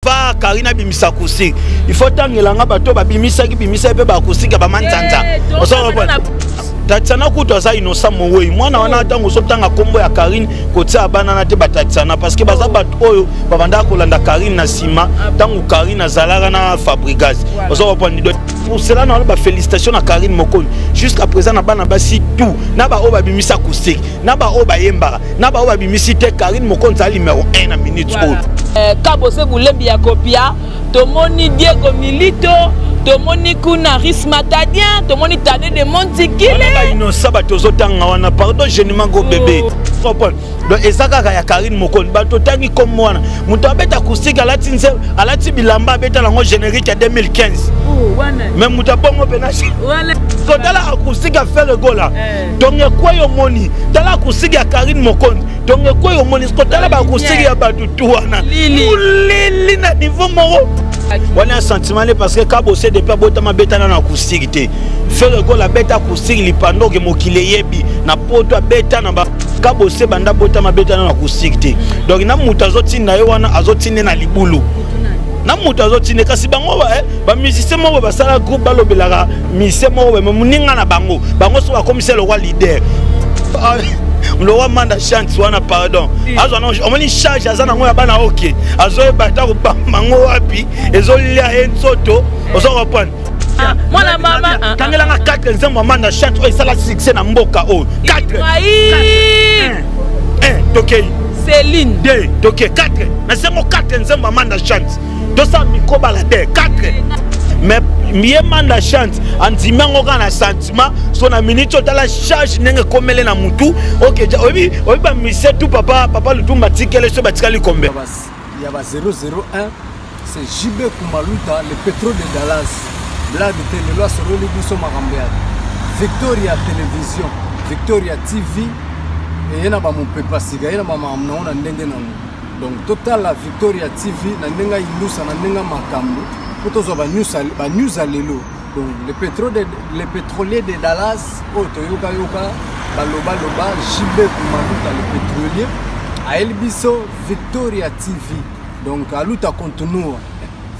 pas Karina bimisa acoustique. Il faut tangelanga bato babimisa ki bimisa pe ba acoustique ba manzanza. Tatsana kuto za innocent mowe. Mwana wana tango sotanga kombo ya Karine kotia bana na te batatsana parce que baza bato oyo babanda kolanda Karine na sima tango Karine azalaka na Fabrigas. Pour cela on ba félicitations à Karine Mokoni. Jusqu'à présent na bana basi tout na ba oba bimisa acoustique na ba oba yemba na ba oba bimisi te Karine Mokoni za numéro 1 na minute old. Kabose Boulembi ya Kopia, Tomoni Diego Milito, Tomoni Kuna Rismatadien, Tomoni Tane de Montikile. Innocent batozo tanga wana pardon je ne mango bébé. Donc ezaka ya Karine Mokoni bato tangi comme moi. Muto abeta acoustique alati bilamba abeta lango générique ya 2015. Même muto bongo penachi. Tala acoustique a fait le go là. Donc quoi yo moni? Tala acoustique ya Karine Mokoni. Donc quoi yo moni? Tala ba acoustique ya batu tuana. Lili na niveau moro. On a un sentiment parce que Kabose depuis botama beta na acoustique te. Fait le go la beta acoustique li pando ke mokile yebi na poto beta na ba Kabose banda botama beta na acoustique te. Donc na mutazo tina yo wana azotine na libulu. Na mutazo tine kasi bango ba musicien mo ba sala groupe balobelaka musicien mo ba muninga na bango. Bango so ba commissaire le roi leader. Le roi manda chante wana pardon. Azo na omoni charge azana ngo ya bana OK. Azo bata ko bango wapi ezo lia ensoto ozo reprendre. Mwana mama kangela nga 4 nzembo manda chante o sala succès na mboka o 4 1 tokei Céline 2 tokei 4 na semo 4 nzembo manda chante dosa mikoba la 4 mais mieux manda chante andimango kana sentiment so na minute tala charge nenge komele na mutu OK obi ba mise tout papa lutumba tikele so batikali kombe il y a 001 c'est JB Kumaluta le pétrole de Dallas blague de loi sur le biso makambe Victoria Télévision Victoria TV et yana ba mon pepa siga yana ba mamna ndenge nanu donc total la Victoria TV na ndenga ilusa na ndenga makambo potozo ba news alelo donc le pétrolier de Dallas otoyoka yoka baloba JB Kumaluta le pétrolier a Elbiso Victoria TV donc aluta continue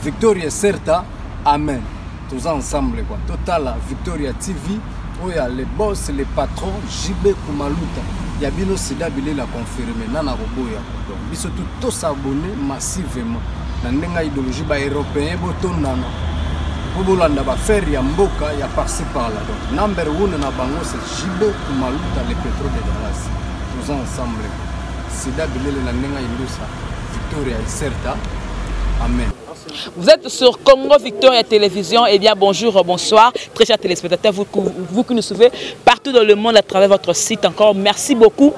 Victoria certa amen tous ensemble quoi total Victoria TV où il y a les boss les patrons JB Kumaluta Yabino Sida Bilé l'a confirmé nana roboya donc biso tout s'abonner massivement na ndenga idéologie ba européen botondana bobolanda ba faire ya mboka ya par-ci par-là donc number 1 na bango c'est JB Kumaluta le pétrole de Dallas tous ensemble Sida Bilé la ndenga ilusa Victoria certa amen. Vous êtes sur Congo Victoria Télévision. Eh bien, bonjour, bonsoir, très chers téléspectateurs, vous qui nous suivez partout dans le monde à travers votre site. Encore merci beaucoup.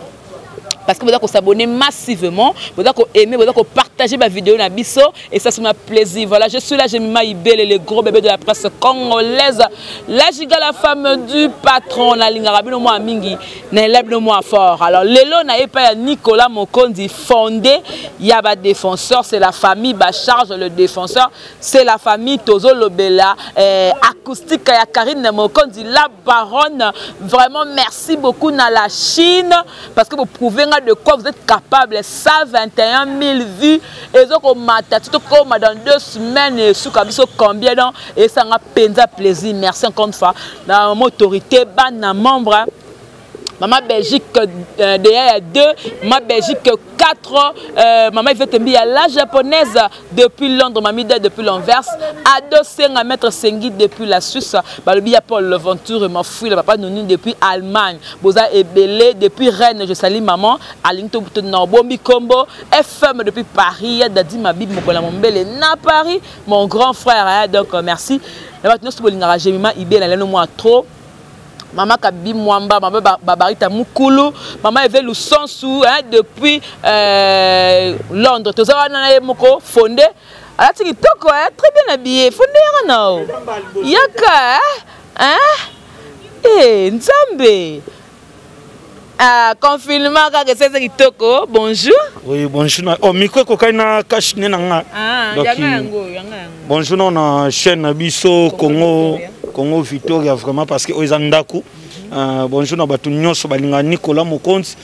Parce que vous devez s'abonner massivement, vous devez aimer, vous devez partager ma vidéo na biso et ça c'est un plaisir. Voilà, je suis là, j'ai mis Maïbel et le gros bébé de la presse congolaise. La giga, la femme du patron, na lingarabi no moi mingi, na lève no moi fort. Alors lelo na pas Nicolas Mokondi fondé, il y a ba défenseur, c'est la famille ba charge le défenseur, c'est la famille Tozo Lobela acoustique ya Karine Mokondi la baronne. Vraiment merci beaucoup na la Chine parce que vous prouvez de quoi vous êtes capable. 121 000 vues et donc dans 2 semaines et sous combien donc et ça m'a penza plaisir. Merci encore une fois dans mon autorité ban membre Maman Belgique derrière 2, Maman Belgique 4, Maman Yvetembi la japonaise depuis Londres, Mamida depuis l'Anvers, Ado Senga Maître Sengi depuis la Suisse, Balbia Paul Leventure, ma fouille, papa Nouni depuis Allemagne, Boza Ebele depuis Rennes, je salue maman, Alinto Bombi Combo, FM depuis Paris, Dadi Mabib Mokola Mombele na Paris, mon grand frère, donc merci. Maintenant, si vous voulez, j'ai mis ma ibé, la moi trop. Maman Kabi Mwamba, maman Babarita Mukulu, maman Eve Lusansu depuis Londres. Tout ça, on a moko fondé. Alors tu dis toko très bien habillé, fondé non. Yaka Nzambe. Confinement ka c'est kitoko. Bonjour. Oui, bonjour. Oh micro ko kaina cash nanga. Bonjour na chaîne Biso Congo Victoria vraiment parce que Oizandaku. Bonjour na batu nyonso balinga Nicolas Mokonzi.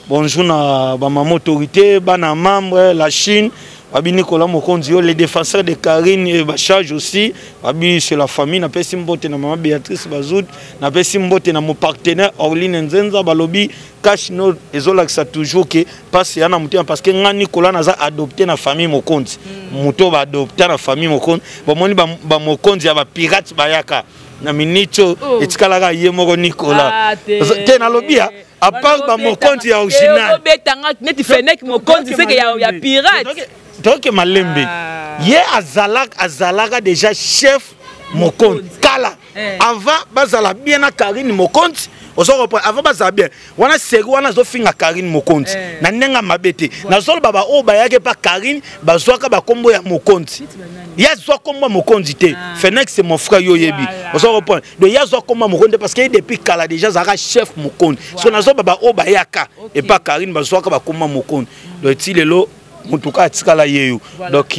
Bonjour na ba mama autorité, bana membre la Chine. Babi Nicolas Mokonzi, les défenseurs de Karine et Bachage aussi. Babi c'est la famille, n'a pas simbote na maman Béatrice Bazoud, n'a pas simbote na mon partenaire Orline Nzenza Balobi, cache no ezolak ça toujours que passe yana mutima parce que nga Nicolas naza adopté na famille Mokonzi. Muto ba adopté na famille Mokonzi. Ba moni ba Mokonzi ya ba pirate bayaka. Na minito etikalaga ye moko Nicolas. Te na lobia à part ba Mokonzi ya original. Betanga neti fenek Mokonzi c'est que ya pirate. Donc Malembe, hier Azalaga déjà chef Mokonzi. Kala, avant Bazala bien à Karine Mokonzi. Avant Bazala bien, on a série on a zofinga Karine Mokonzi. Na nenga mabete. Na zol baba o bayake pa Karine, bazwaka ba kombo ya Mokonzi. Ya zwa kombo Mokonzi te. Fenex c'est mon frère Yoyebi. On s'en reprend. De ya zwa kombo Mokonzi parce que depuis Kala déjà Zara chef Mokonzi. So na zol baba o bayaka et pas Karine bazwaka ba kombo Mokonzi. Donc tilelo en tout cas tikala yeyo donc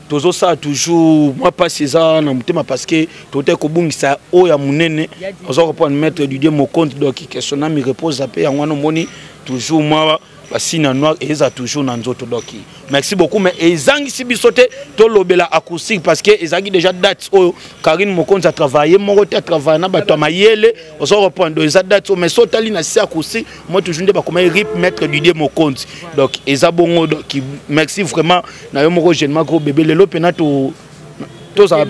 tozo ça toujours moi pas ça na mutema parce que tote ko bungisa o ya munene ozo reprendre mettre du Dieu mon compte donc question na mi repose après ya ngwana moni toujours moi basina noir et ça toujours na nzoto donc merci beaucoup mais ezangi si bisote to lobela acoustique parce que ezangi déjà date o Karine Mokonzi a travaillé mon côté travailler na bato mayele ozo reprendre eza date mais sotali na si acoustique moi toujours ndeba comment rip mettre du Dieu Mokonzi donc eza bongo donc merci vraiment na yo moko jeune gros bébé lelo pena to ça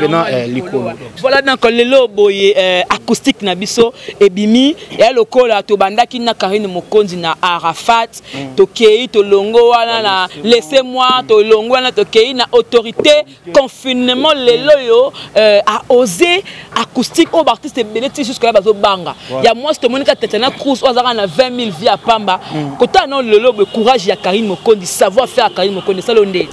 voilà donc le loboye acoustique na biso ebimi ya lokola to bandaki na Karine Mokonzi na Arafat to kei to longo wana na laissez-moi to longo wana to kei na autorité confinement le loyo a osé acoustique au artiste beleti jusqu'à bazo banga ya moi to monika Tatiana Cruz ozaka na 20 000 vies à Pamba kota non le lobo courage ya Karine Mokonzi savoir faire Karine Mokonzi ça l'ondé.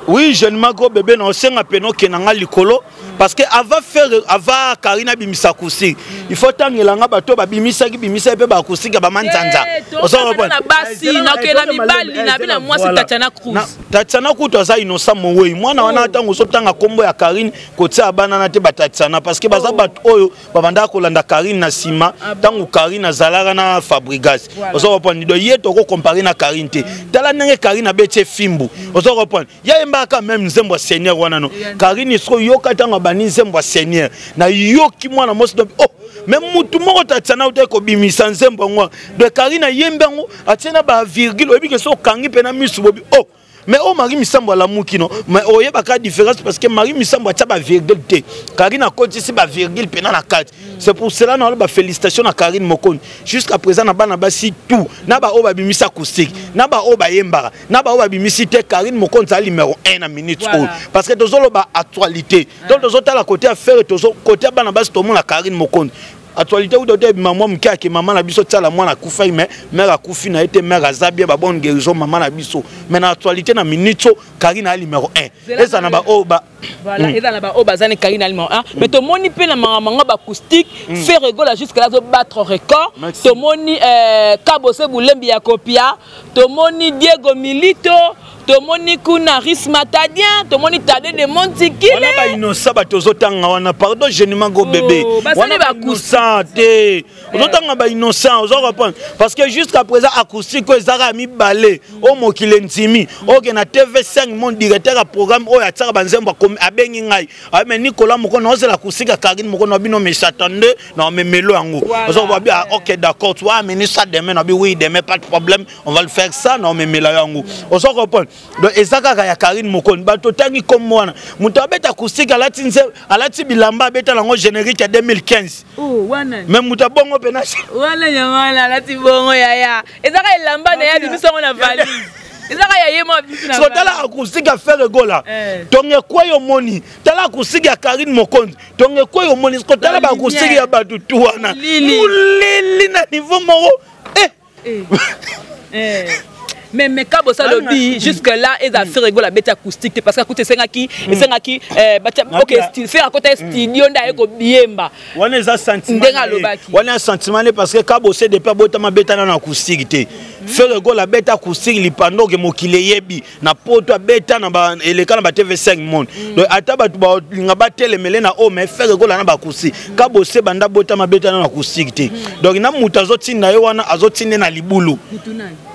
Oui, je ne m'en gros bébé non c'est un péno qui n'a pas l'écolo parce que avant Karina bimisa kusi il faut tant ngelanga bato ba bimisa ki bimisa pe ba kusi ka ba manzanza on s'en reprend na basi na ke na mibali na bina moi c'est Tatiana Cruz Tatiana Cruz toza innocent mon oui moi na wana tango so tanga kombo ya Karine côté abana na te ba Tatiana parce que baza bato oyo ba banda ko landa Karine na sima tango Karine zalaka na Fabregas on s'en reprend do yeto ko comparer na Karine te tala nenge Karine abete fimbu on s'en reprend ya quand même nzembo seigneur wana no Karine so yoka tanga bani nzembo seigneur na yoki mwana mosi oh même mutu moko Tatiana uta ko bimisa nzembo ngwa de Karine yembango atiena ba virgule obi ke so kangi pena misu bobi oh mais oh Marie Misambo la mukino mais oh yeba ka différence parce que Marie Misambo a ba virgule te Karine a côté si ba virgule pena na 4 c'est pour cela na ba félicitations à Karine Mokonzi jusqu'à présent na bana basi tout na ba oba bimisa acoustique na ba oba yembara na ba oba bimisi te Karine Mokonzi a numéro 1 na minute parce que tozolo ba actualité donc tozota la côté affaire tozo côté bana basi to mon la Karine Mokonzi actualité ou d'autres maman mkia que maman na biso tsala mwana kufa mais mère akufi na été mère azabia ba bonne guérison maman na biso mais na actualité na minute Karine a numéro 1 et ça na ba oba voilà et dans ba oba zane Karine a numéro 1 mais to moni pe na manga ba acoustique fait rigole jusqu'à là zo battre record to moni Kabose Bulembi ya Kopia to moni Diego Milito tomoni kuna risma tadien tomoni tade de Montikile on a ba innocent ba tozotanga wana pardon je ne mango bébé on a ba innocent te ozotanga ba innocent ozo reprendre parce que jusqu'à présent acoustique ko ezara mi balé o mokile ntimi o ke na TV5 mon directeur à programme o ya tsaka banzemba comme abengi ngai mais Nicolas moko na ozela acoustique à Karine moko na bino mais s'attendait non mais melo yango ozo ba bien OK d'accord toi mais ça demain na bi oui demain pas de problème on va le faire ça non mais melo yango ozo reprendre donc ezaka ya Karine Mokonzi bato tangi comme moi muto abeta acoustique alati bilamba beta lango générique ya 2015 wana même muto bongo pena wana nyamana alati bongo ya ezaka elamba na ya biso na valise ezaka ya yema biso na so tala acoustique a faire gola tonge kwa yo moni tala acoustique ya Karine Mokonzi tonge kwa yo moni so tala ba acoustique ya bato tu wana lili na niveau moko mais Kabo Salobi jusque là ils a fait rigoler la bête acoustique parce que écoute c'est qui OK fait à côté studio nda eko biemba on a sentiment parce que Kabo c'est depuis botama beta na acoustique té Faire gola beta kusiri lipando ke mokile yebi na poto beta na ba eleka na ba TV5 monde. Donc ata ba tuba linga ba telemele na o mais faire gola na ba kusi. Ka bose banda bota ma beta na kusiri te. Donc na muta zotinda yo wana azotinde na libulu.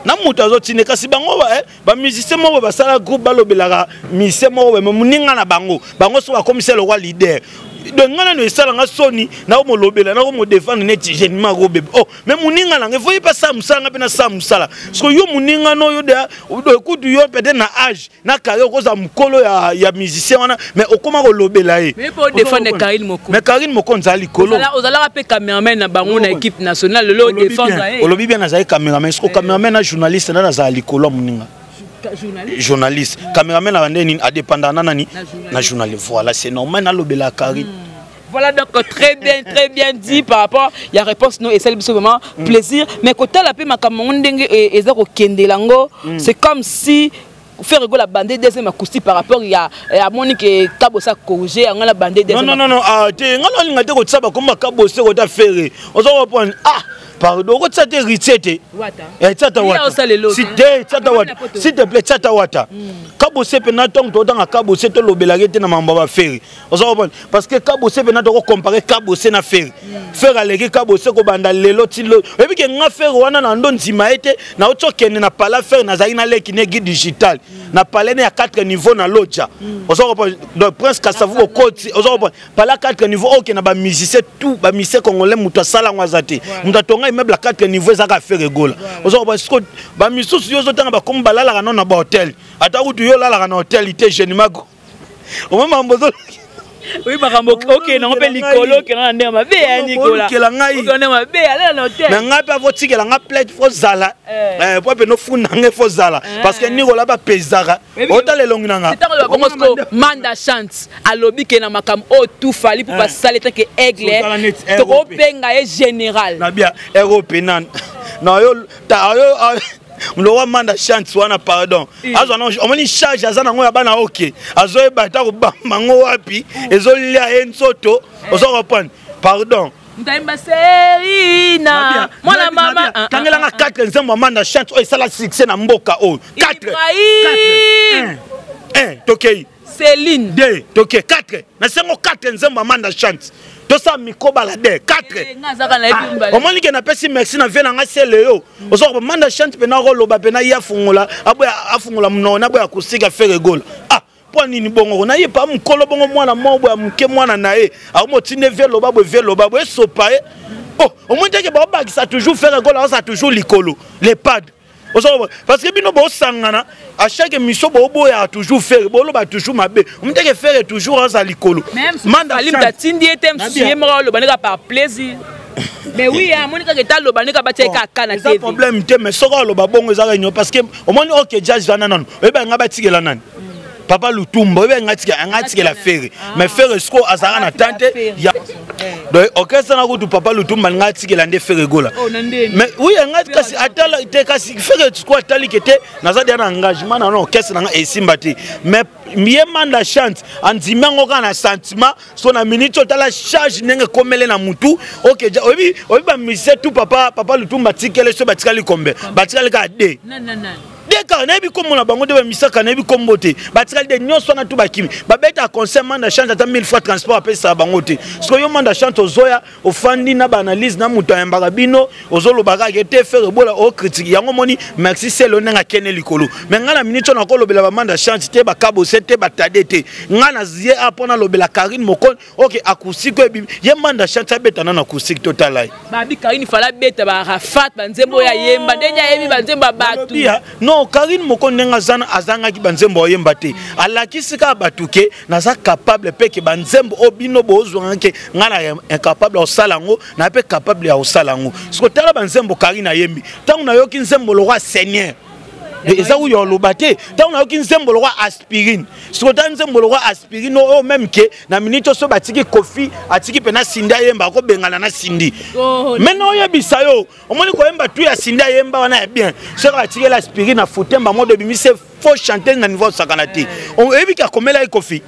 Na muta zotinde kasi bango ba musicien mo ba sala groupe balobelaka musicien mo ba muninga na bango. Bango so ba commissaire le roi leader. Donc ngana no esala nga soni na mo lobela na mo défendre net généralement go bébé oh mais muninga na voyez pas ça musanga pe na ça musala parce que yo muninga no yo de écoute yo peut-être na âge na carrière ko za mukolo ya musicien wana mais okoma ko lobela e mais pour défendre Karine Moko mais Karine Moko nzali kolo ozala rapé cameraman na bango na équipe nationale le défendre o lobi bien na za cameraman parce que cameraman na journaliste na za likolo muninga journaliste caméraman a indépendant na journaliste voilà c'est normal na lobela Karine. Voilà donc très bien dit par rapport il y a réponse non et celle vraiment plaisir mais quand la paix makamonde et zako kendelango c'est comme si faire rigoler la bande deuxième acoustique par rapport il y a Monique Kabosa corriger on la bande deuxième non te ngalo ngate ko tsaba comme Kabosa ko ta faire on va reprendre pardon, ko tsate richete. Wata. Tsata wata. S'il te plaît, tsata wata. Kabose pena tong to dans Kabose to lobelage te na mamba ba faire. Parce que Kabose pena to comparer Kabose na faire. Faire alege Kabose ko banda lelo tilo. Et puis que nga faire wana na ndo nzima ete na oto kende na pala faire na zaina leki ne guide digital. Na pala ne à 4 niveaux na loja. Donc Prince Kasavu ko koti. Pala 4 niveaux OK na ba musicien tout ba musicien congolais muto sala ngwazate. Muto même à 4 niveaux ça va faire rigoler. Parce que ba misusu yo zotanga ba comme balala na ba hôtel. Ata utu yo la na hôtel ité généralement. Au même ambozo. Oui ba OK na ngopé likolo ke na ndema be ya Nicolas. Ke la ngai. Ko ndema be ala na hôtel. Mais ngai pa votiki la nga plate fo zala. Po pe no funa ngai fo zala parce que Nicolas ba pezara. Hôtel longi na nga. C'est parce que Manda chante à lobby ke na makam o tout fali pour pas saler que aigle. To penga e général. Na bien européen. Non yo ta yo Mlowa Manda chante wana pardon. Azo na omoni charge azana ngo ya bana OK. Azo e bata ko bango wapi ezo lia ensoto ozo reprendre. Pardon. Ndaimba Serina. Mwana mama tangela nga 4 nzembo Manda chante o sala succès na mboka o. 4. 1 tokei. Céline 2 tokei 4. Na sengo 4 nzembo Manda chante. To sa mikoba la 4. Au moins il n'a pas si merci na vient nga seleyo. Ozo Manda chante pe na roloba pe na ya fungula aboya afungula mnona aboya kusika faire goal. Po nini bongo na ye pa mkolo bongo mwana mobo ya mke mwana na ye. Amo tine velo babo sopa e. Oh, au moins que ba ça toujours faire goal ça toujours likolo. Les pads. Parce que bino bo sangana à chaque mission bo ya toujours faire bo lo ba toujours mabe on me que faire toujours à likolo Manda limta tindi etem suye mo lo baneka par plaisir mais oui à monika que tal lo baneka ba teka kana TV problème te mais soko lo ba bongo za réunion parce que au moins OK jazz vana non e ba nga ba tikela nani Papa Lutumba be ngati la faire mais faire esco azara na tante ya donc orchestre na ko Papa Lutumba ngati ke la nde faire gola mais oui ngati kasi atala te kasi faire esco atali kete naza dia na engagement na orchestre na esimba te mais mieux Manda chante andimango kana sentiment so na minute totala charge nenge komele na mutu OK obi ba mise tout Papa Lutumba tikele so batikali kombe batikali ka de non Deka na bi comme na bango de misaka na bi comme boté batikali de nyonso na tout bakimi babeta concert Manda chante ata 1000 fois transport après ça bango te so yo Manda chante ozoya ofandi na ba analyse na muto ya mbagabino ozolo baka ke faire bola o critique yango moni merci c'est le nga kene likolo mais ngala minute na ko lobela ba Manda chante te ba Kabose te ba tade te ngana zie apona lobela Karine Moko OK acoustique ye Manda chante beta na acoustique total ai babi Karine fala beta ba Rafat banzembo ya yemba ndenya yebi banzemba batu non Karine Moko ndenga azanga ki banzembo yemba te alakisika batuke naza capable pe ke banzembo obino bozwanga ke ngana incapable o salango na pe capable ya o salango so tala banzembo Karine yembi tangu na yoki nzembo le roi seigneur et ça où yo lobate tangu na yoki nzembo le roi aspirine so tangu nzembo le roi aspirine o même ke na minute so batiki kofi atiki pe na sinda yemba ko bengana na sindi maintenant yebisa yo omoni ko yemba tu ya sinda yemba wana bien so batiki l'aspirine na futemba mode bimise faut chanter na niveau sakanati on ebika komela kofi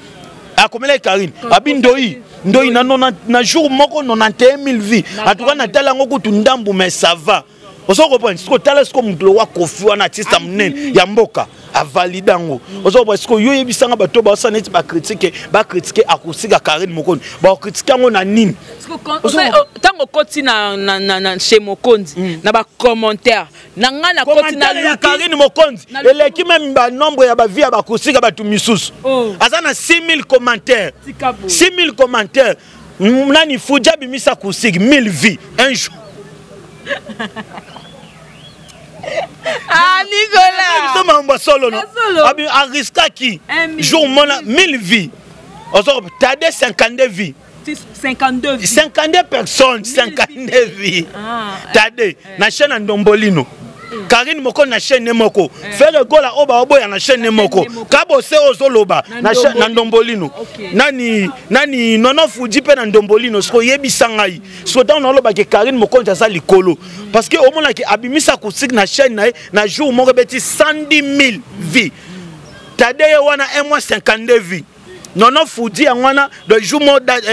a komela Karine abindoi ndoi na jour moko 91000 vies en tout cas na tala ngo kutu ndambu mais ça va Ozo comprendre ce que tala ce comme gloire Kofi wana artiste amnen ya mboka a validango. Ozo comprendre ce que yo yebisanga bato ba saneti ba critiquer akusika Karine Mokonzi. Ba critiquer ngo na nini? Tango koti na chez Mokonzi na ba commentaire. Na nga na koti na ya Karine Mokonzi. Eleki même ba nombre ya ba vie ba kusika batu misusu. Azana 6000 commentaires. 6000 commentaires. Nani Fuja bimisa kusika 1000 vies un jour. Ah Nicolas, ça m'a solo non. Abi ariska qui jour mona 1000 vies. Ozo tade 52 vies. 52 vies. 52 personnes, 52 vies. Tade na chaîne Ndombolino. Karine Mokonzi na chaîne moko. Faire gola oba obo ya na chaîne moko. Kabo se ozoloba na chaîne Ndombolino. Nani nono Fuji pe na Ndombolino sko yebisa ngai. So dans na loba ke Karine Mokonzi za likolo. Parce que au mona ke abimisa kusik na chaîne na jour moko beti 110 000 vies. Tade wana 1 mois 52 vies. Non Fuji wana de jour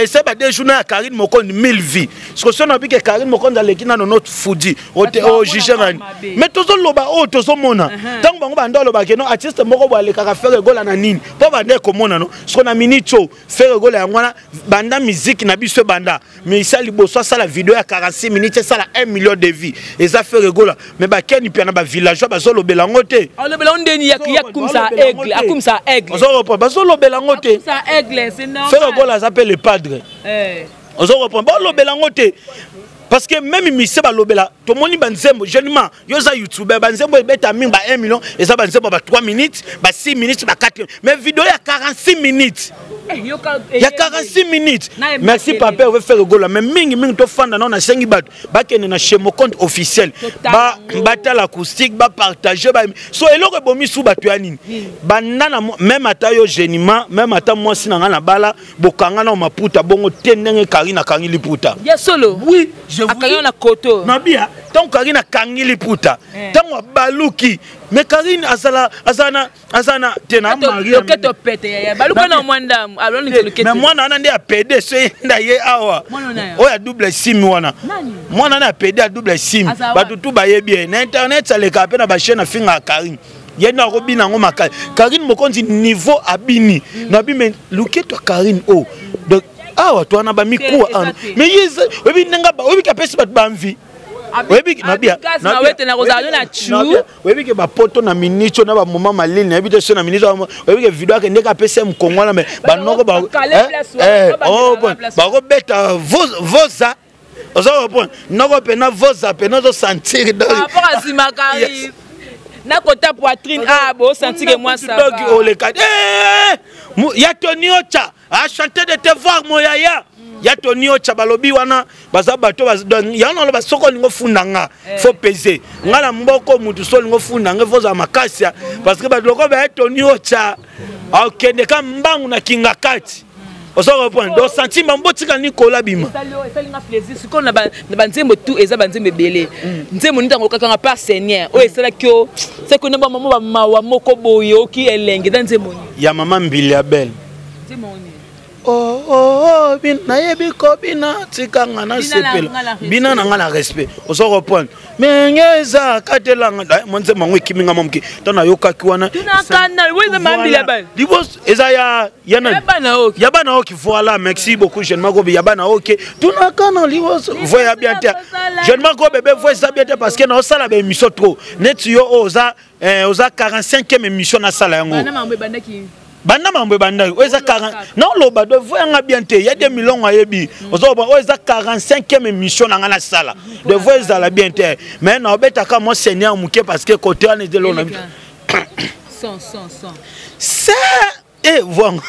c'est pas des journées à Karine Mokonzi 1000 vies. Ce que son habit que Karine Mokonzi a l'équipe dans notre Fuji au Gigérani. Mais tous les loba oh tous mona. Tant que banda loba que non artiste moko ba le kaka faire gola na nini. Pas banda comme mona non. Ce qu'on a mini cho faire gola wana banda musique na biso banda. Mais ça li bosso ça la vidéo à 46 minutes ça la 1 million de vies. Et ça fait gola. Mais ba ken pi na ba villageois ba zo lobela ngote. On lobela ndeni ya comme ça aigle, comme ça aigle. Ba zo lobela ngote. Aigle, c'est normal. Faire gola s'appelle le padre. On se reprend. Bon, l'obéla ngote. Parce que même Missé Balobela, tout le monde banzembo, jeune yo za YouTuber, banzembo beta ming ba 1 million, et ça banzembo ba 3 minutes, ba 6 minutes, ba 4 minutes. Mais vidéo il y a 46 minutes. Il y a 46 minutes. Merci papa, on veut faire gola. Mais ming to fanda non na sengi bat. Ba kene na chez mon compte officiel. Ba battle acoustique, ba partager ba. So eloko bomi sou ba tuanini. Ba nana même ata yo géniment, même ata moi sinanga na bala, bokanga na maputa bongo tenenge Karina kangi puta. Ya solo. Oui. Akarina na koto. Nabia, tant Karine kangili puta. Tant baluki. Mais Karine azana tena mari. Loketo pete ya baluki na mwanda. Mais moi na nande a PD so nda ye awa. Oya double sim wana. Moi na PD a double sim. Batutu bayebi na internet ça le kapena ba chaîne finga Karine. Yena robina ngo makali. Karine Mokonzi niveau abini. Nabi mais loketo Karine oh. Donc ah toi na ba mikuwa an mais yes webi nanga ba webi kapesi bat ba envie webi nabia na wete na rozalo na chu webi ke ba poto na minicho na ba mama malini na bito so na minicho webi ke video ke ndeka pesi mkongo na me ba noko ba oh bon ba ko beta voza ozo bon noko pena voza pena zo sentir dans rapport à Simakari na kota poitrine ah bo sentir que moi ça va donc le cas ya Tony Ocha a chanté de te voir moyaya ya Tony Ocha balobi wana baza bato ya na ba soko lingo fundanga faut peser ngala mboko mutu so lingo fundanga faut za makasia parce que ba loko ba Tony Ocha akende ka mbangu na kinga kati oso reprendre donc sentiment mbotika Nicolas bima ça linga plaisir ce qu'on a ba nzembo tout eza ba nzembo belé nzembo nita ngokaka nga pas seigneur o esala kyo c'est que neba mama ba mawa moko boyo ki elenge dans nzembo ya mama mbili ya belle oh bin na yebi ko bina tikanga na sepela bina na ngala respect oso reprendre mais ngeza katelanga monze mangwe kiminga momki tona yoka kiwana tunakana weza mambili ya belle dibos eza ya bana oki voilà merci beaucoup jeune magobe ya bana oki tunakana liwos voya bien te jeune magobe be voya ça bien te parce que na osala be émission trop net yo oza 45e émission na sala yango banda mambo banda oza 40 non loba do voyanga bien te ya 2 millions ayebi ozoba oza 45e émission na ngana sala de voyeza la bien te mais na obeta ka mo seigneur muke parce que côté on est de l'on son c'est eh voilà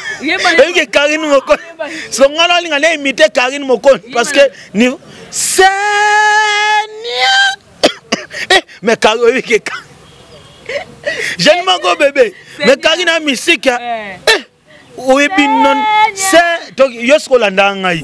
et Karine Mokonzi so ngala linga na imiter Karine Mokonzi parce que ni seigneur mais Karine jeune mago bébé mais Karine a musique oui non c'est donc yosko landa ngai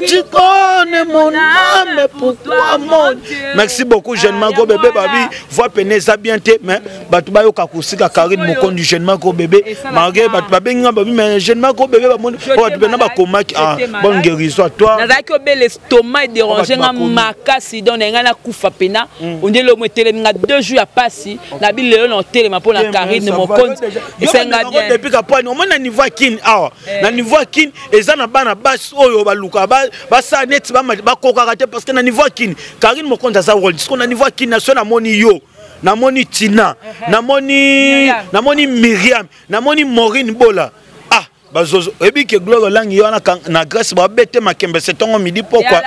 tu connais mon âme, pourquoi mon Dieu. Merci beaucoup, jeune Margot bébé, babi. Voix peneza bien te, mais batuba yo kakusika Karine Mokonzi du jeune Margot bébé. Margué, batuba benga babi, mais jeune Margot bébé, oh, tu bena ba komaki, ah, bonne guérison à toi. Nazaki obe l'estomac dérangé nga makasi donc nga na kufa pena. On dit le metele nga 2 jours à passer, na bi lelo na tele ma pour la Karine Mokonzi. Et c'est nga bien. Depuis qu'après, on a niveau kin, ah, na niveau kin, et ça na bana bas oyo baluka, basa net ba kokarate parce que na niveau kin, Karine Mokonzi a sa rôle. Parce qu'on a niveau kin na so na moni yo. Namoni Tina, namoni Myriam, namoni Maureen Bola. Ah, bazozo. Ebi ke gloire langi yo na Grèce ba bete makembe setongo midi pourquoi?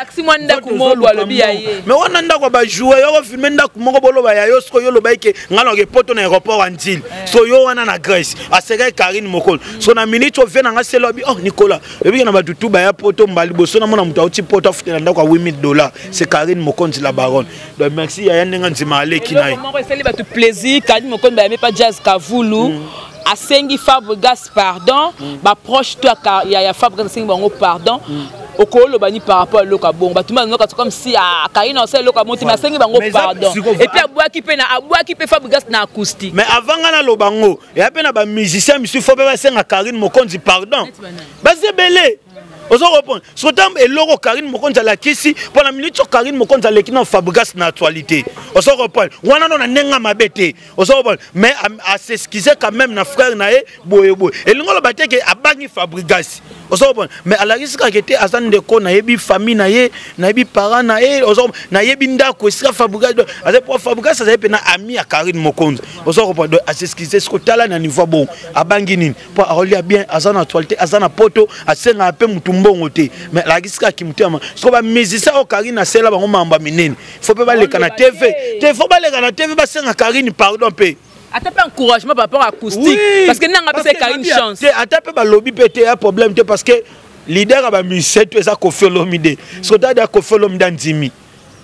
Mais on anda ko ba jouer yo filmer ndako moko bolo ba ya yo sko yo lo ba ke ngalo ke poto na aéroport Antil. So yo wana na Grèce. Asere Karine Mokonzi. So na minute o vena nga selo bi oh Nicolas. Ebi na ba tutu ba ya poto mbali boso na mona mutu auti poto afutela ndako a $8,000. C'est Karine Mokonzi la baronne. Donc merci ya ndenga nzima aleki nayi. Comment essayer ba tout plaisir Karine Mokonzi ba pas jazz Kavulu. A Sengi Fabregas pardon, ba proche toi car il y a Fabregas Sengi bango pardon. Au colo bani par rapport à l'oka bon, tout le monde comme si à Karine on sait l'oka monter mais Sengi bango pardon. Et puis à bois qui peut Fabregas na acoustique. Mais avant ngana lo bango, et à peine ba musicien monsieur faut pas senga Karine Mokonzi pardon. Ba zebele. Ozo répondre. Sotam et loro Karine Mokonzi la kisi pour la minute sur Karine Mokonzi la kina Fabregas na actualité. Ozo répondre. Wana no na nenga mabete. Ozo répondre. Mais à s'excuser quand même na frère na e boye boye. Et l'ingolo bate ke abangi Fabregas. Ozo répondre. Mais à la risque que était azan de ko na yebi famille na yebi parents na e ozo na yebi ndako sika Fabregas. Aze pour Fabregas ça pe na ami à Karine Mokonzi. Ozo répondre. À s'excuser ce côté là na niveau bon. Abangi nini. Pour relia bien azan actualité azan poto asenga pe mutu mbongote mais la gisika kimutema so ba musicien o Karine na sela bango mamba minene faut pas les kana TV faut pas les kana TV ba senga Karine pardon pe atape encouragement par rapport à acoustique parce que nanga pe Karine chance atape ba lobby pété un problème parce que leader ba musicien to eza Koffi Olomide so da Koffi Olomide ndimi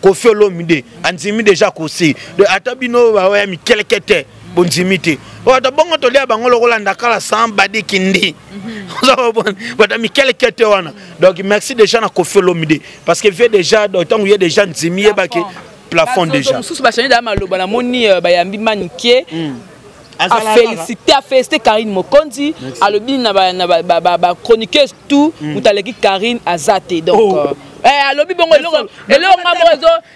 Koffi Olomide ndimi déjà kosi de atabino ba ya mikelekete bonzimité oda bongo to lia bango lokolanda kala samba de kindi bata Mikel Kete wana donc merci déjà na Koffi Olomide parce que fait déjà tant il y a déjà nzimi e baki plafond déjà sous ba changer da maloba na moni ba yambi manike a félicité Karine Mokonzi a le bin na ba chroniqueuse tout mutaleki Karine azate donc alobi bongo eloko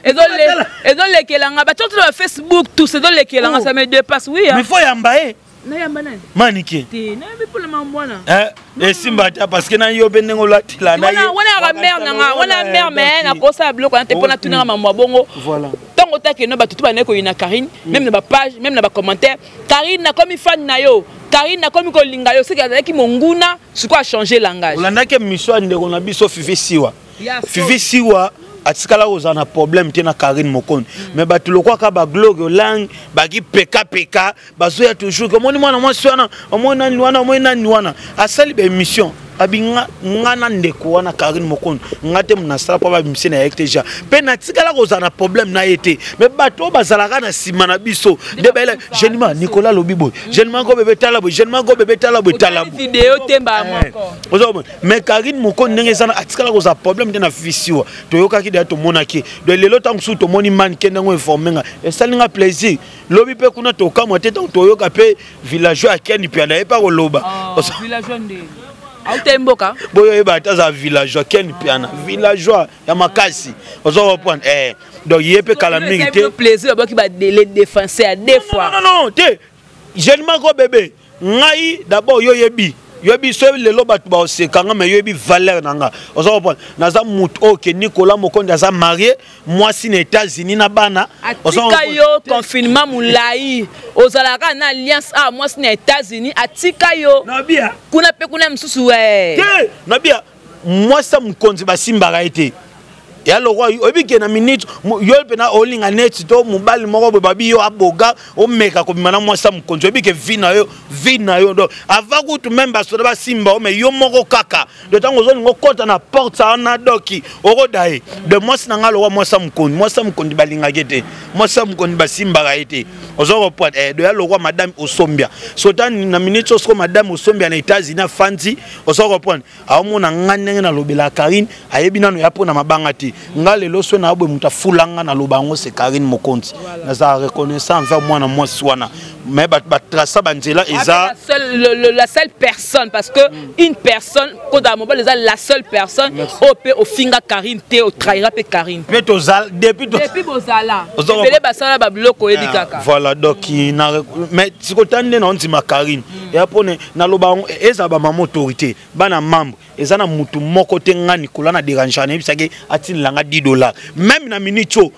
ezo lekelanga ba tout sur Facebook tout c'est donc lekelanga ça me dépasse oui mais faut yambaye na yamba nani manike te na bi pour le mambwana et simba ta parce que na yo benengo latila na yo wana mère nanga wana mère mais na kosa bloko na te pona tunanga mamwa bongo voilà tant autant que no ba tout ba neko ina Karine même na ba page même na ba commentaire Karine na comme fan na yo Karine na comme ko linga yo c'est que monguna ce quoi changer langage olanda ke mission ndeko na biso Fifi Siwa atikala ozana problème te na Karine Mokonzi mais batu lokwa ka ba glogue lang bagi peka bazoya toujours comme on mwana mwasi wana omona ni wana asali be mission abinga ngana ndeko wana Karine Mokonzi ngate munasala pa ba mission na ekteja pe na tikala ozana problème na été mais bato bazalaka na sima na biso de bele jeuniment Nicolas Lobibo jeuniment go bébé talabo jeuniment go bébé talabo vidéo temba moko mais Karine Mokonzi ndenge sana atikala ozana problème te na fisiwa toyoka ki to monaki de lelo tant sous to moni man kenango informenga et ça linga plaisir lobi pe kuna to kamwa te tant toyoka pe villageois akeni pe na pas loba villageois ndé autemboka boyo eba taza villageois ken piana villageois ya makasi ozo reprendre donc yepé kalamingi te plaisir ba ki ba les défenseurs à deux fois non te jeune mako bébé ngai d'abord yo yebi so lelo batu ba osekanga mais yebi valeur nanga ozo reprendre naza mutu OK Nicolas Mokonzi aza marié moi si na États-Unis na bana atika yo confinement mulai ozalaka na alliance moi si na États-Unis atika yo nabia kuna pe kuna msusu te nabia moi sa Mokonzi basimbaka ete ya lo roi obi ke na minute yo pe na olinga net to mobali moko babi yo aboga o meka ko bimana moi sa Mokonzi obi ke vina yo donc avant que tout même basoda ba simba mais yo moko kaka de tango zo ngo kota na porte ça na doki oko dai de moi si na nga lo moi sa Mokonzi balinga gete moi sa Mokonzi basimba ka ete ozo reprendre de ya le roi madame Osombia sotan na minute so madame Osombia na États-Unis fanti ozo reprendre aomona ngane na lobela Karine ayebi nano ya pona mabanga ti ngale lo so na abwe muta fulanga na lobango c'est Karine Mokonzi na za reconnaissant envers moi na moi swana mais ba traça banzela eza la seule personne parce que une personne koda mobile eza la seule personne au finga Karine te au trahira pe Karine peut ozal depuis bozala bele basala ba biloko yebi kaka voilà donc mais sikotande na ondima Karine ya pone na lobango eza ba mama autorité bana membre eza na mutu moko te ngani kolana déranger na bisake atinlanga $10 même na minicho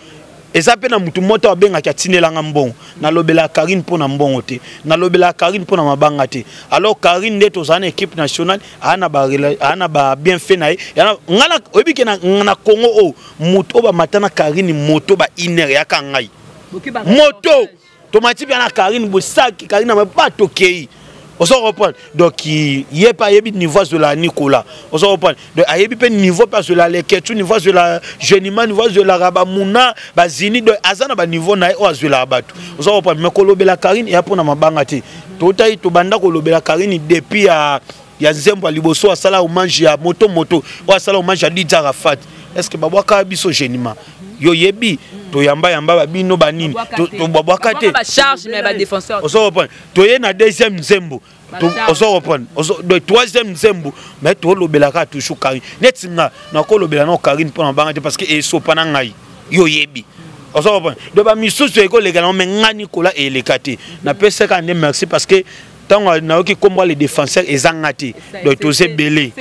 eza pe na mutu moto abenga ki atinelanga mbongo na lobela Karine pona mbongo te na lobela Karine pona mabanga te alors Karine ndeto za na équipe nationale ana ba bien fait na ngana obike na Congo o mutu ba matana Karine moto ba iner ya kangai moto tomati bien na Karine bosaki Karine na ba tokei on se reprend donc il y a pas yebi niveau de la Nicolas on se reprend donc a yebi pe niveau pas de la leketu niveau de la jenima niveau de la rabamuna bazini donc azana ba niveau na o azula abatu on se reprend mais kolobela Karine ya pona mabanga te totai to banda kolobela Karine depuis ya nzembo liboso asala hommage ya moto o asala hommage ya Didi Arafat est-ce que babwaka biso jenima yo yebi to yamba babino banini to babwaka te ba charge mais ba défenseur on se reprend to ye na deuxième nzembo on se reprend de troisième nzembo mais to lobelaka toujours Karine netinga na ko lobela na Karine pona banga te parce que e so pana ngai yo yebi on se reprend de ba misusu eko legalement mais ngani kola e lekate na pesa ka ne merci parce que tant on qui combat les défenseurs et zangati de tous belé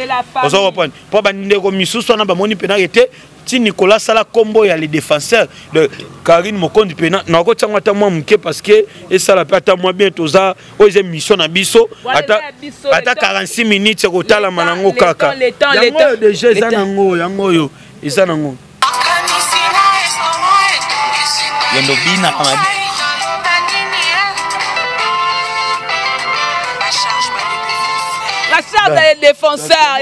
on se reprend pour bande ko misusu na ba moni pena été ti Nicolas Sala combo ya les défenseurs de Karine Mokonzi pena na ko tsangwa ta moi mke parce que et ça la pata moi bien toza aux émissions na biso ata 46 minutes ko tala manango kaka yango déjà zanango yango yo izanango yendo bina amadi la charge des défenseurs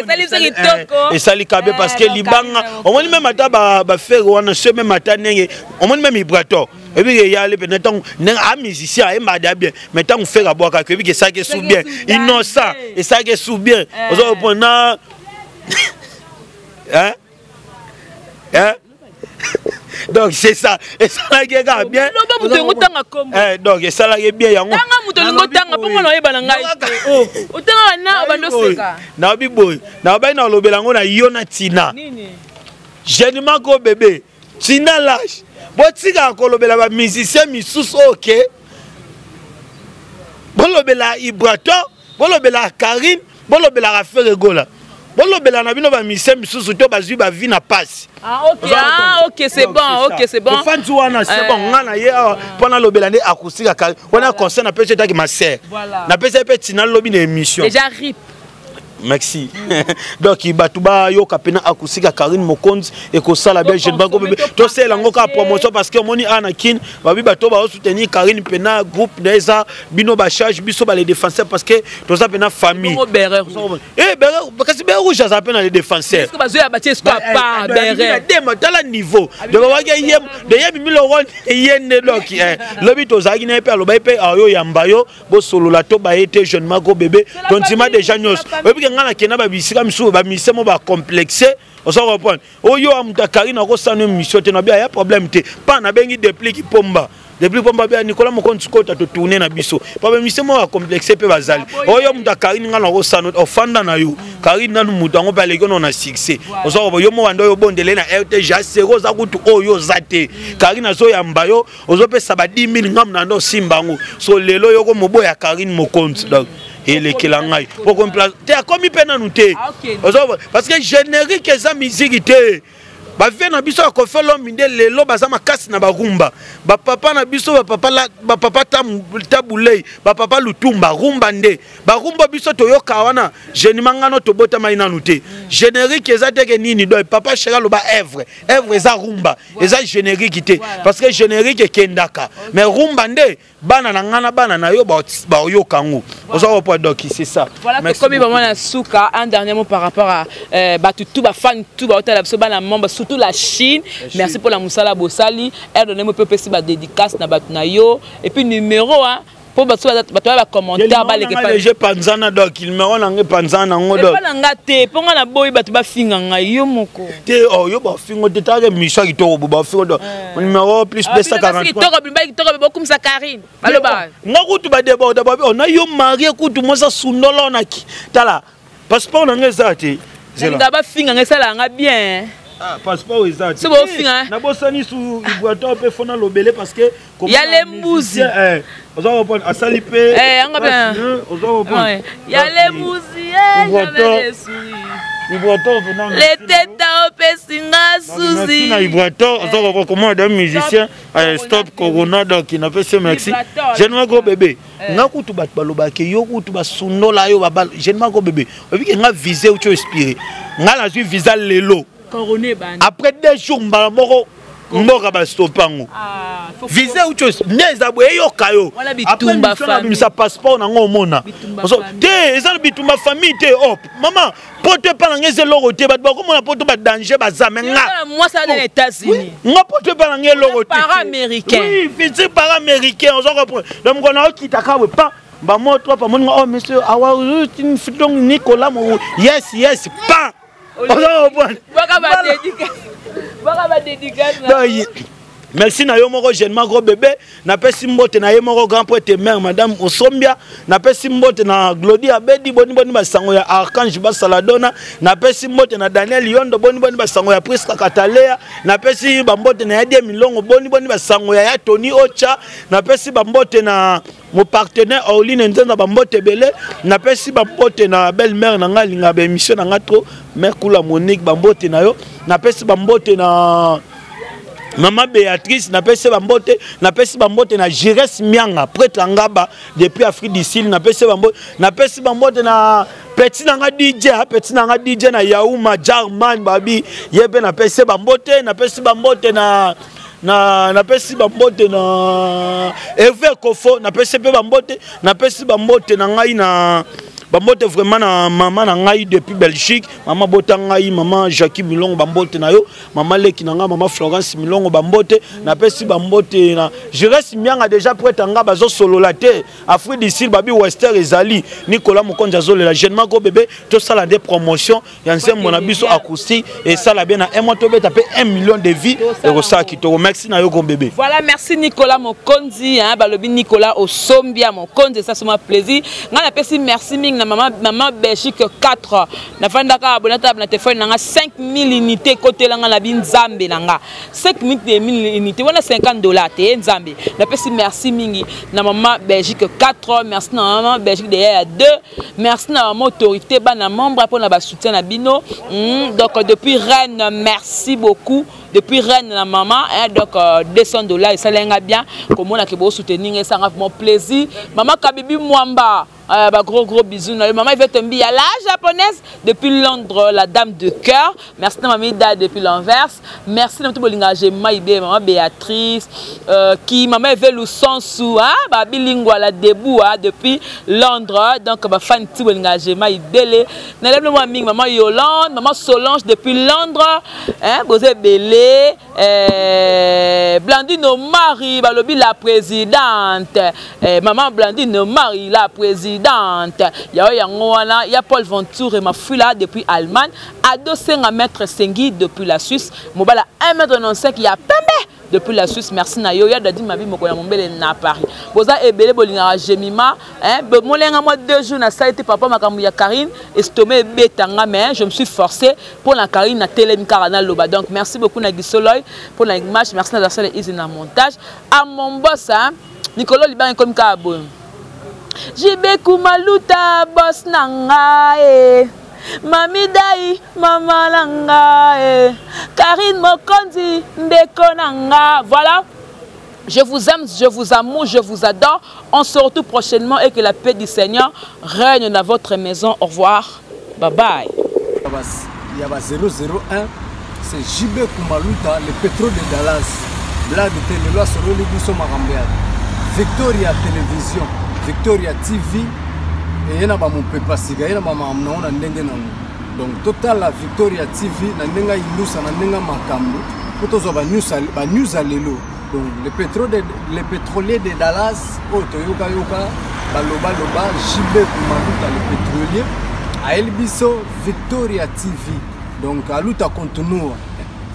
et ça li kabe parce que libanga on moni même ata ba faire wana se même ata nenge on moni même vibrato et puis il y a les pénétrants un musicien et madame bien mais tant on fait la boire que puis que ça qui sous bien innocent et ça qui sous bien on se reprend hein donc c'est ça et ça là qui est bien donc et ça là qui est bien yango na biboy na ba na lobelango na yona tina jeune mako bébé tina lâche botika ko lobela ba musicien misusu OK bolobela Ibrato bolobela Karine bolobela Rafere Gola bolobela na bino ba musicien misusu to bazui ba vie na passe ok c'est bon ok c'est bon fan wana c'est bon ngana ye pendant lobela ne acoustique ka wana concert na pese ta ki ma sœur na pese pe tina lobi na émission déjà rip merci donc batuba yo kapena akusika Karine Mokonzi et ko sala bien jeune bango bébé to c'est lango ka promotion parce que moni anakin babi bato ba soutenir Karine pena groupe neza bino ba charge biso ba les défenseurs parce que to ça pena famille eh berre parce que berre rouge ça pena les défenseurs est-ce que bazo ya batie quoi pas berre dem dans la niveau de wage yem de yem mi lo ron yenne donc lobi to zaki na pe aloba pe ayo yambayo bo solo la to ba été jeune mago bébé donc tima déjà nyos ngana kena ba bisika misu ba misemo ba complexé on se reprend oyo amuta Karine ko sanu mission te na bia ya problème te pa na bengi depuis pomba bia Nicolas Mokonzi kota to tourner na biso pa ba misemo ba complexé pe bazali oyo amuta Karine ngana ko sanu ofanda na yo Karine nanu mutango pa legono na succès on se reprend yo mo wando yo bondele na RTG zero za kutu oyo zate Karine azo ya mbayo ozo pesa ba 10000 ngam na ndo simbango so lelo yo ko moboya Karine Mokonzi donc et les Kelangai pour qu'on place t'es comme peine nous t'es parce que générique eza musique t'es ba fait na biso ko fait l'homme inde lelo bazama kasi na barumba ba papa na biso ba papa tabulei ba papa lutumba rumba nde ba rumba biso toyoka wana jeune mangano to bota maina nous t'es générique eza teke nini do papa chera lo ba œuvre eza rumba eza générique t'es parce que générique kendaka mais rumba nde bana na ngana bana na yo ba yokango ozo po donc c'est ça voilà comme vraiment na souka un dernier mot par rapport à tout ba fan tout ba hôtel absolument bana membre surtout surtout la Chine. Merci pour la Moussala Bossali. Elle donne un peu plus de dédicace na Batunayo. Et puis numéro 1. Pour les commentaires, les panzana donc il me rend panzana ngodo. Pas ngate, pour na boy batuba finga yo moko. Te oh yo ba fingo détail misa ki to ba fingo numéro plus 240. Ki to ba comme ça Karine. Baloba. Ngakutu ba debo d'abord on a yo marié kutu mosa sundolo naki. Tala. Passeport na ngeza te. Zela ba finga ngesala nga bien. Ah, passeport exact. C'est bon fin. Na bosani sous iboato pe fona lobele parce que il y a les mouzi. On va reprendre à salipé. On va bien. On va reprendre. Il y a les mouzi, les souris. Les têtes au pesinga souzi. Na iboato, on va reprendre comment un musicien stop corona donc il n'a pas ce merci. Je ne go bébé. Nga kutu bat baloba ke yo kutu ba sunola yo babal. Je ne go bébé. Obi ke nga viser ou tu inspirer. Nga la suis visa lelo. Après 2 jours, je vais stopper. Visé ou chose, après, ça passeport dans le monde. Ils bitumba famille. Maman, porte pas dans l'oroté, comment on porte pas danger, moi, ça dans les États-Unis. Moi, porte pas dans l'oroté. Para-américain. Oui, fils para-américain. On s'en reprend. Donc, on a qui t'a pas. Bah, moi, toi, pas moi, oh, monsieur, Nicolas, yes, pas. Merci na yo moko jeune gros bébé na pesi mbote na ye moko grand prêtre mère madame Osombia na pesi mbote na Glody Abedi boni basango ya Archange Basaladona na pesi mbote na Daniel Yondo boni basango ya Priska Katalea na pesi bambote na Yadie Milongo boni basango ya Tony Ocha na pesi bambote na mon partenaire Orline Nzenza bambote belé na pesi bambote na belle mère na nga linga ba émission na nga trop mère Kula Monique bambote na yo na pesi bambote na Maman Béatrice n'a pas bambote na Jires Mianga prêtre ngaba depuis Afrique du Sud n'a pas bambote na petit nanga DJ na Yaouma Jarman babi yebe na pesi bambote na Eve Kofo na pesi bambote na ngai na bambote vraiment na maman na ngai depuis Belgique maman bota ngai maman Jackie Milongo bambote na yo maman Leki na nga maman Florence Milongo bambote na pesi bambote na je reste mianga déjà prête nga bazo solo la te Afrique du Sud babi Wester ezali Nicolas Mokonza zole la jeune mako bébé to sala des promotions yanzem mon abiso acoustique et ça la bien na un mois to beta pe 1 million de vies et ça qui to merci na yo go bébé voilà merci Nicolas Mokonzi hein balobi Nicolas Osombia Mokonzi ça c'est mon plaisir nga na pesi merci ming maman Belgique 4 na fandaka abonata na téléphone nanga 5000 unités côté langa na binzambe nanga 5000 unités wana $50 te nzambe na pesi merci mingi na maman Belgique 4 merci na maman Belgique derrière 2 merci na maman autorité bana membre pour na ba soutien na bino donc depuis Rennes merci beaucoup depuis Rennes la maman hein, donc $200 et ça lenga bien comment on a que beau soutenir et ça rend mon plaisir maman Kabibi Mwamba gros bisous maman il veut tomber à la japonaise depuis Londres la dame de cœur merci à mamie Da depuis l'Anvers merci à tout bolingage maman Béatrice qui maman veut le sens ou hein bilingue la debout depuis Londres donc ba fan tout bolingage maïbele na lève moi maman Yolande maman Solange depuis Londres hein bosé belé Blandine Marie balobi la présidente maman Blandine Marie la présidente il y a Paul Ventour et ma fille là depuis Allemagne adossé à maître Sengi depuis la Suisse mobala 1,95 m il y a Pembe depuis la Suisse merci na yo ya dadi ma vie moko ya mombele na Paris boza ebele bolinga Jemima hein molenga moi 2 jours na saité papa makambu ya Karine estomé betanga mais je me suis forcé pour la Karine na Télémika na loba donc merci beaucoup na Gisoloy pour la image merci na la salle et na montage à mon boss hein Nicolas Liban comme Kabo Jibe Kumaluta boss nanga Mami Dai mama nanga Karine Mokonzi ndeko nanga voilà je vous aime, je vous amour, je vous adore. On se retrouve prochainement et que la paix du Seigneur règne dans votre maison. Au revoir. Bye bye. Il y a 001, c'est JB Kumaluta, le pétrole de Dallas. Blague de Téléloa sur le Ligue Marambead. Victoria Télévision, Victoria TV. Et il y a un peu de passiga, il y a un peu de Donc total la Victoria TV na nenga ilusa na nenga makambo potozo ba news alelo. Donc les pétroliers de Dallas Toyoka Yoka baloba JB Kumaluta le pétrolier a Elbiso Victoria TV. Donc à luta continua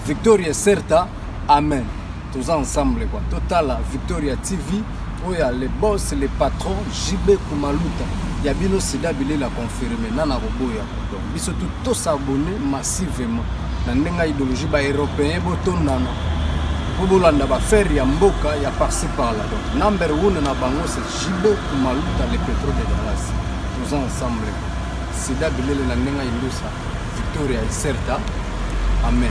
Victoria certa amen. Tous ensemble quoi. Total la Victoria TV où il y a les boss, les patrons JB Kumaluta. Il y a bien aussi d'abili la confirmer nana roboya. Donc biso tout s'abonner massivement. Na nenga idéologie ba européen botonana. Bobolanda ba faire ya mboka ya par-ci par-là. Donc number 1 na bango c'est JB Kumaluta le pétrole de Dallas. Tous ensemble. C'est d'abili la nenga ilusa Victoria certa amen.